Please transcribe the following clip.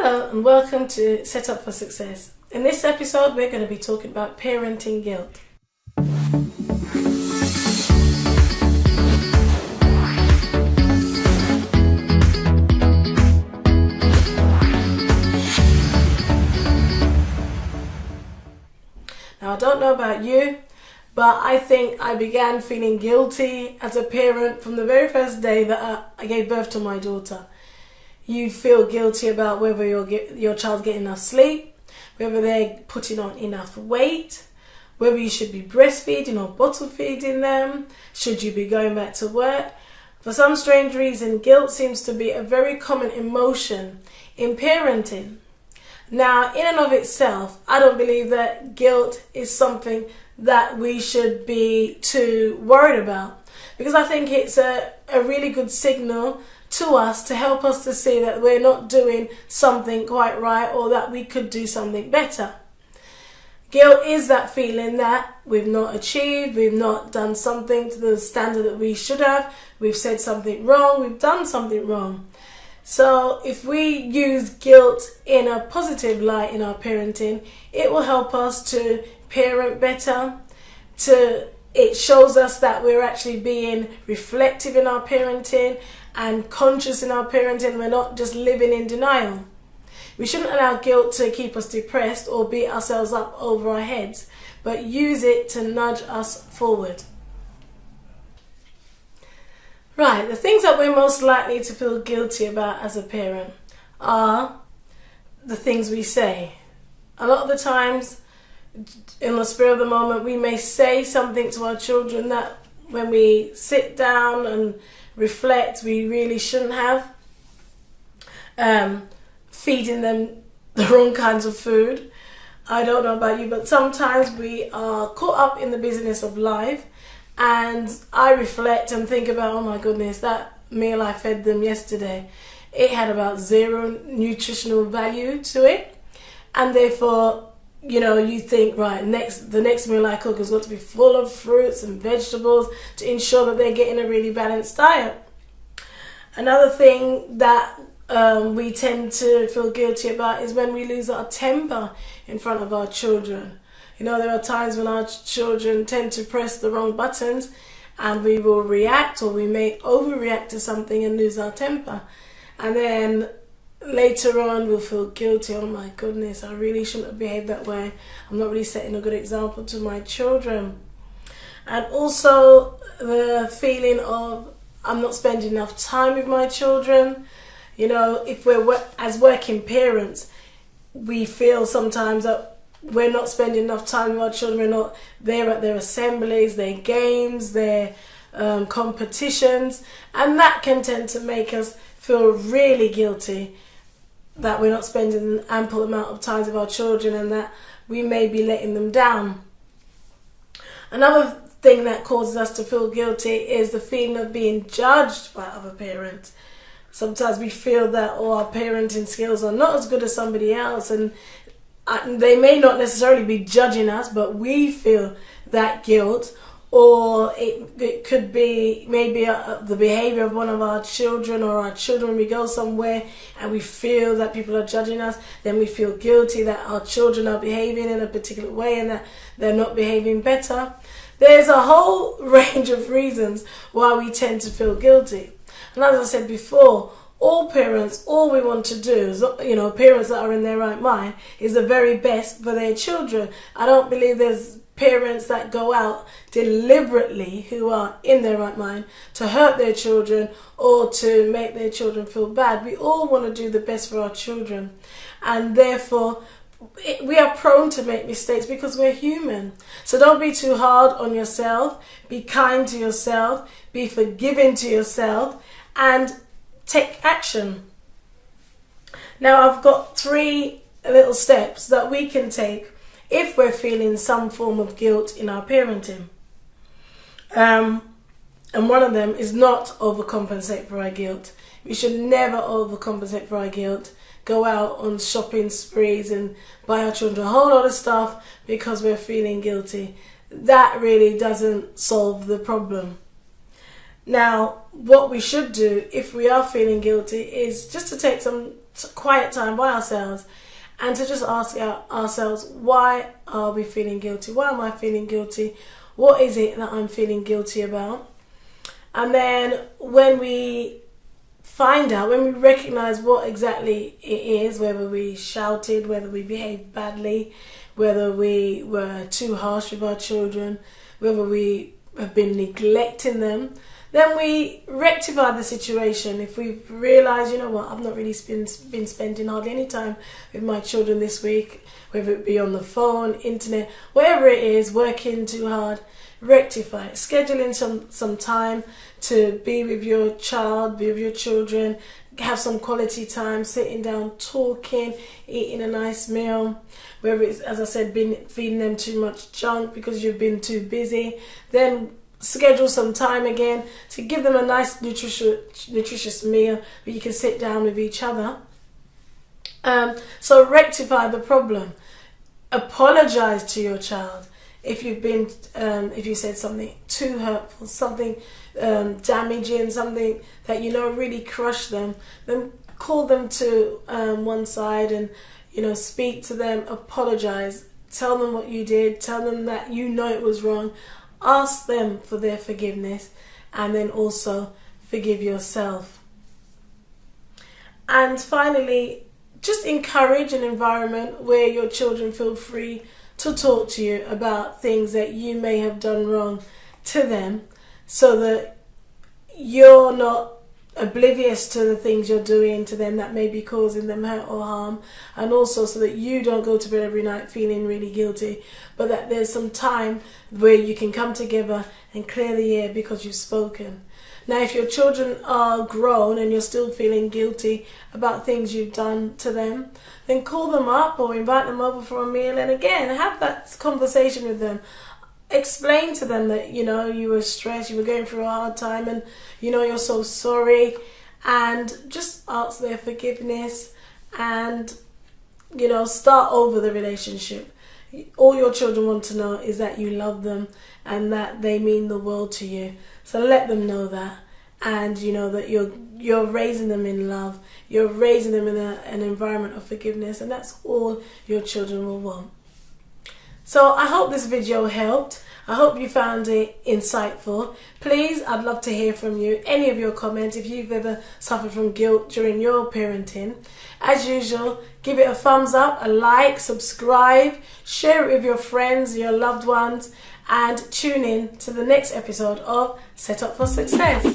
Hello and welcome to Set Up for Success. In this episode we're going to be talking about parenting guilt. Now I don't know about you, but I think I began feeling guilty as a parent from the very first day that I gave birth to my daughter. You feel guilty about whether your child's getting enough sleep, whether they're putting on enough weight, whether you should be breastfeeding or bottle feeding them, should you be going back to work. For some strange reason, guilt seems to be a very common emotion in parenting. Now, in and of itself, I don't believe that guilt is something that we should be too worried about, because I think it's a really good signal to us to help us to see that we're not doing something quite right or that we could do something better. Guilt is that feeling that we've not achieved, we've not done something to the standard that we should have, we've said something wrong, we've done something wrong. So if we use guilt in a positive light in our parenting, it will help us to parent better. It shows us that we're actually being reflective in our parenting and conscious in our parenting. We're not just living in denial. We shouldn't allow guilt to keep us depressed or beat ourselves up over our heads, but use it to nudge us forward. Right, the things that we're most likely to feel guilty about as a parent are the things we say. A lot of the times, in the spirit of the moment, we may say something to our children that when we sit down and reflect, we really shouldn't have. Feeding them the wrong kinds of food. I don't know about you, but sometimes we are caught up in the busyness of life, and I reflect and think about, oh my goodness, that meal I fed them yesterday, it had about zero nutritional value to it, and therefore, you think, right, the next meal I cook has got to be full of fruits and vegetables to ensure that they're getting a really balanced diet. Another thing that we tend to feel guilty about is when we lose our temper in front of our children. There are times when our children tend to press the wrong buttons and we will react, or we may overreact to something and lose our temper. And then later on we'll feel guilty. Oh my goodness, I really shouldn't have behaved that way. I'm not really setting a good example to my children. And also the feeling of I'm not spending enough time with my children. If we're as working parents, we feel sometimes that we're not spending enough time with our children. We're not there at their assemblies, their games, their competitions, and that can tend to make us feel really guilty that we're not spending an ample amount of time with our children and that we may be letting them down. Another thing that causes us to feel guilty is the feeling of being judged by other parents. Sometimes we feel that our parenting skills are not as good as somebody else, and they may not necessarily be judging us, but we feel that guilt. Or it could be maybe the behavior of one of our children, or our children, we go somewhere and we feel that people are judging us, then we feel guilty that our children are behaving in a particular way and that they're not behaving better. There's a whole range of reasons why we tend to feel guilty. And as I said before, all parents, all we want to do is, parents that are in their right mind, is the very best for their children. I don't believe there's parents that go out deliberately, who are in their right mind, to hurt their children or to make their children feel bad. We all want to do the best for our children, and therefore we are prone to make mistakes because we're human. So don't be too hard on yourself. Be kind to yourself, be forgiving to yourself, and take action. Now I've got 3 little steps that we can take if we're feeling some form of guilt in our parenting. And one of them is not overcompensate for our guilt. We should never overcompensate for our guilt. Go out on shopping sprees and buy our children a whole lot of stuff because we're feeling guilty. That really doesn't solve the problem. Now, what we should do if we are feeling guilty is just to take some quiet time by ourselves and to just ask ourselves, why are we feeling guilty? Why am I feeling guilty? What is it that I'm feeling guilty about? And then when we find out, when we recognize what exactly it is, whether we shouted, whether we behaved badly, whether we were too harsh with our children, whether we have been neglecting them, then we rectify the situation. If we realise, you know what, I've not really been spending hardly any time with my children this week, whether it be on the phone, internet, whatever it is, working too hard, rectify it. Scheduling some time to be with your child, be with your children, have some quality time, sitting down, talking, eating a nice meal. Whether it's, as I said, been feeding them too much junk because you've been too busy, then schedule some time again to give them a nice nutritious meal where you can sit down with each other. So rectify the problem. Apologize to your child if you've been if you said something too hurtful, something damaging, something that you know really crushed them. Then call them to one side and speak to them, apologize, tell them what you did, tell them that you know it was wrong, ask them for their forgiveness, and then also forgive yourself. And finally, just encourage an environment where your children feel free to talk to you about things that you may have done wrong to them, so that you're not oblivious to the things you're doing to them that may be causing them hurt or harm, and also so that you don't go to bed every night feeling really guilty, but that there's some time where you can come together and clear the air because you've spoken. Now, if your children are grown and you're still feeling guilty about things you've done to them, then call them up or invite them over for a meal, and again, have that conversation with them. Explain to them that, you were stressed, you were going through a hard time, and, you're so sorry, and just ask their forgiveness and, start over the relationship. All your children want to know is that you love them and that they mean the world to you. So let them know that, and that you're raising them in love, you're raising them in an environment of forgiveness, and that's all your children will want. So I hope this video helped. I hope you found it insightful. Please, I'd love to hear from you. Any of your comments, if you've ever suffered from guilt during your parenting. As usual, give it a thumbs up, a like, subscribe, share it with your friends, your loved ones, and tune in to the next episode of Set Up for Success.